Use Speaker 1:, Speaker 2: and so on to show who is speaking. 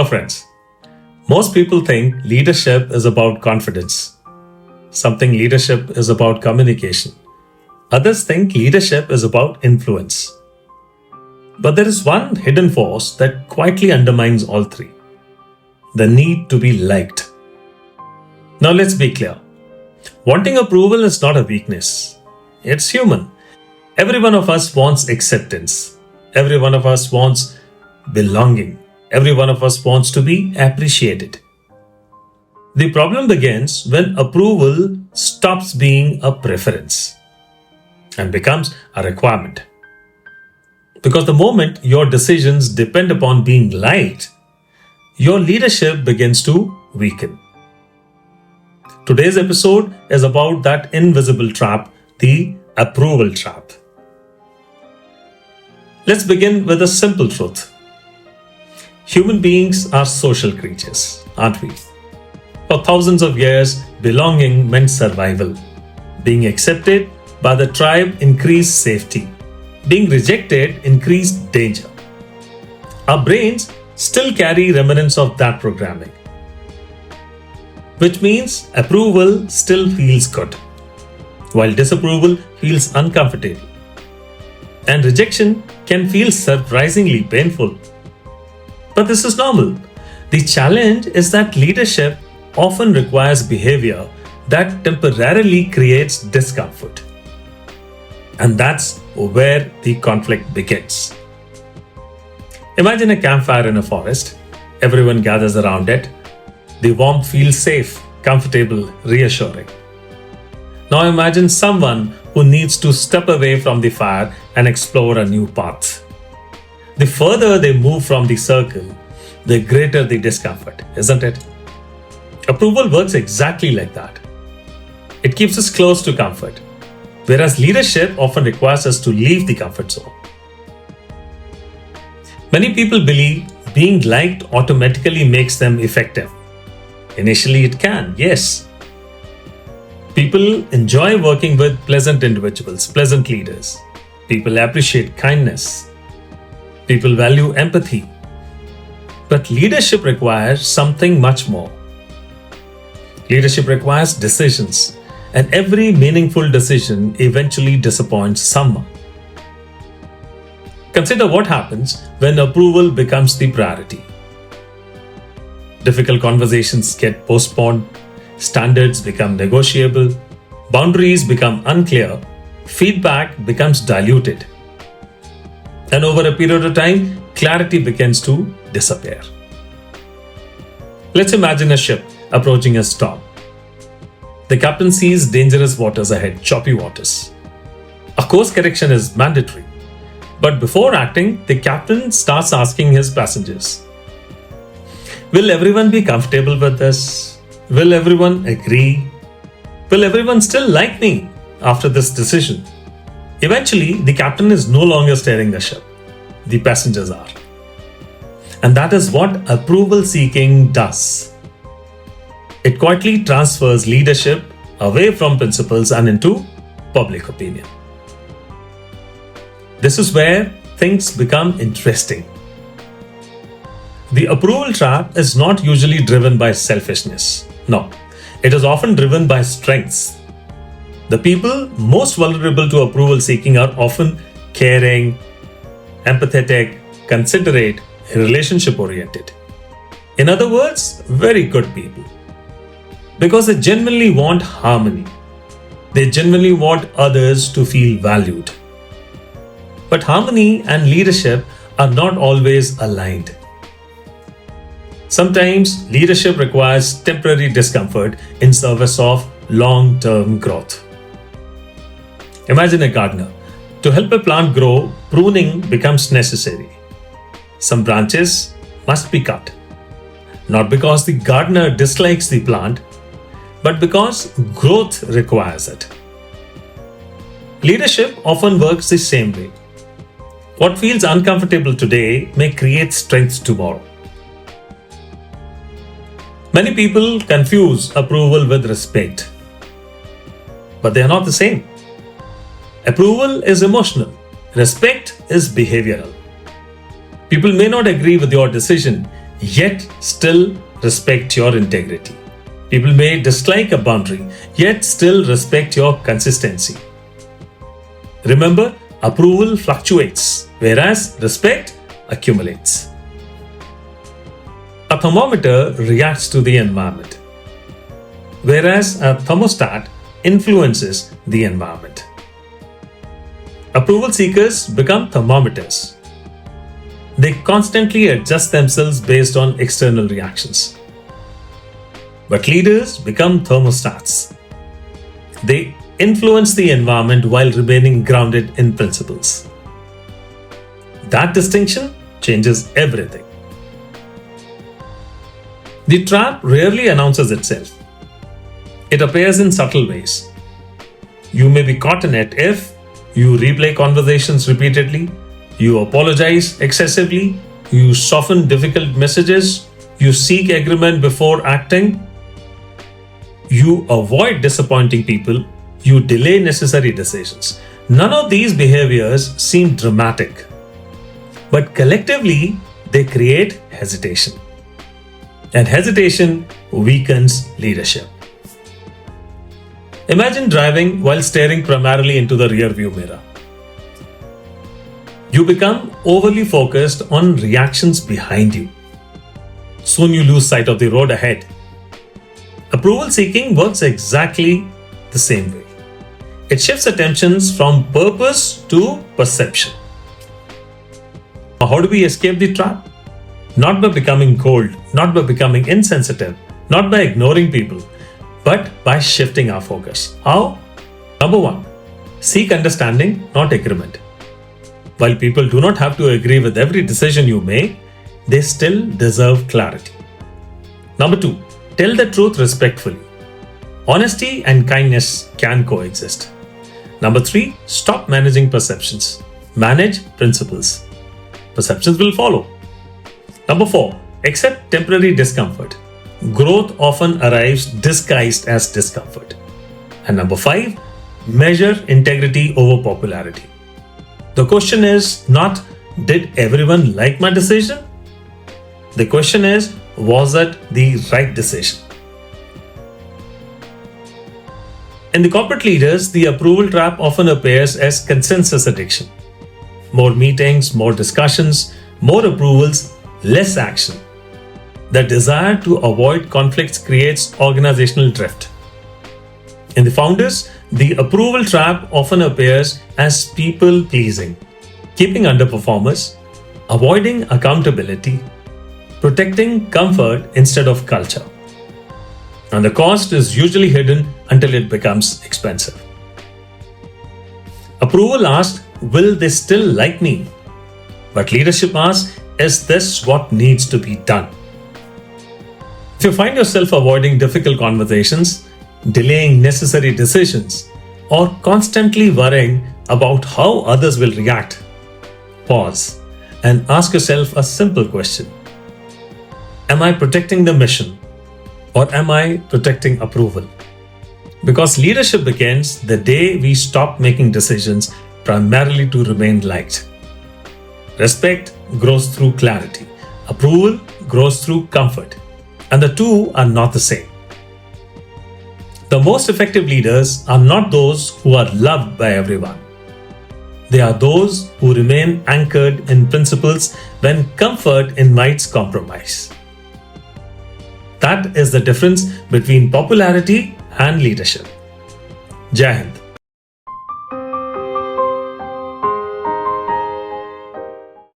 Speaker 1: friends, most people think leadership is about confidence. Some think leadership is about communication. Others think leadership is about influence. But there is one hidden force that quietly undermines all three: the need to be liked. Now let's be clear. Wanting approval is not a weakness. It's human. Every one of us wants acceptance. Every one of us wants belonging. Every one of us wants to be appreciated. The problem begins when approval stops being a preference and becomes a requirement. Because the moment your decisions depend upon being liked, your leadership begins to weaken. Today's episode is about that invisible trap, the approval trap. Let's begin with a simple truth. Human beings are social creatures, aren't we? For thousands of years, belonging meant survival. Being accepted by the tribe increased safety. Being rejected increased danger. Our brains still carry remnants of that programming, which means approval still feels good, while disapproval feels uncomfortable. And rejection can feel surprisingly painful. But this is normal. The challenge is that leadership often requires behavior that temporarily creates discomfort. And that's where the conflict begins. Imagine a campfire in a forest. Everyone gathers around it. The warmth feels safe, comfortable, reassuring. Now imagine someone who needs to step away from the fire and explore a new path. The further they move from the circle, the greater the discomfort, isn't it? Approval works exactly like that. It keeps us close to comfort, whereas leadership often requires us to leave the comfort zone. Many people believe being liked automatically makes them effective. Initially, it can, yes. People enjoy working with pleasant individuals, pleasant leaders. People appreciate kindness. People value empathy. But leadership requires something much more. Leadership requires decisions, and every meaningful decision eventually disappoints someone. Consider what happens when approval becomes the priority. Difficult conversations get postponed, standards become negotiable, boundaries become unclear, feedback becomes diluted. And over a period of time, clarity begins to disappear. Let's imagine a ship approaching a storm. The captain sees dangerous waters ahead, choppy waters. A course correction is mandatory. But before acting, the captain starts asking his passengers, will everyone be comfortable with this? Will everyone agree? Will everyone still like me after this decision? Eventually, the captain is no longer steering the ship. The passengers are. And that is what approval seeking does. It quietly transfers leadership away from principles and into public opinion. This is where things become interesting. The approval trap is not usually driven by selfishness. No, it is often driven by strengths. The people most vulnerable to approval seeking are often caring, empathetic, considerate, relationship oriented. In other words, very good people. Because they genuinely want harmony. They genuinely want others to feel valued. But harmony and leadership are not always aligned. Sometimes leadership requires temporary discomfort in service of long-term growth. Imagine a gardener. To help a plant grow, pruning becomes necessary. Some branches must be cut. Not because the gardener dislikes the plant, but because growth requires it. Leadership often works the same way. What feels uncomfortable today may create strength tomorrow. Many people confuse approval with respect, but they are not the same. Approval is emotional, respect is behavioral. People may not agree with your decision, yet still respect your integrity. People may dislike a boundary, yet still respect your consistency. Remember, approval fluctuates, whereas respect accumulates. A thermometer reacts to the environment, whereas a thermostat influences the environment. Approval seekers become thermometers. They constantly adjust themselves based on external reactions. But leaders become thermostats. They influence the environment while remaining grounded in principles. That distinction changes everything. The trap rarely announces itself. It appears in subtle ways. You may be caught in it if you replay conversations repeatedly, you apologize excessively, you soften difficult messages, you seek agreement before acting, you avoid disappointing people, you delay necessary decisions. None of these behaviors seem dramatic, but collectively they create hesitation. And hesitation weakens leadership. Imagine driving while staring primarily into the rear-view mirror. You become overly focused on reactions behind you. Soon you lose sight of the road ahead. Approval seeking works exactly the same way. It shifts attentions from purpose to perception. How do we escape the trap? Not by becoming cold, not by becoming insensitive, not by ignoring people, but by shifting our focus. How? Number one, seek understanding, not agreement. While people do not have to agree with every decision you make, they still deserve clarity. Number two, tell the truth respectfully. Honesty and kindness can coexist. Number three, stop managing perceptions. Manage principles. Perceptions will follow. Number four, accept temporary discomfort. Growth often arrives disguised as discomfort. And number five, measure integrity over popularity. The question is not, did everyone like my decision? The question is, was it the right decision? In the corporate leaders, the approval trap often appears as consensus addiction. More meetings, more discussions, more approvals, less action. The desire to avoid conflicts creates organizational drift. In the founders, the approval trap often appears as people pleasing, keeping underperformers, avoiding accountability, protecting comfort instead of culture. And the cost is usually hidden until it becomes expensive. Approval asks, will they still like me? But leadership asks, is this what needs to be done? If you find yourself avoiding difficult conversations, delaying necessary decisions, or constantly worrying about how others will react, pause and ask yourself a simple question. Am I protecting the mission, or am I protecting approval? Because leadership begins the day we stop making decisions primarily to remain liked. Respect grows through clarity. Approval grows through comfort. And the two are not the same. The most effective leaders are not those who are loved by everyone. They are those who remain anchored in principles when comfort invites compromise. That is the difference between popularity and leadership. Jai Hind.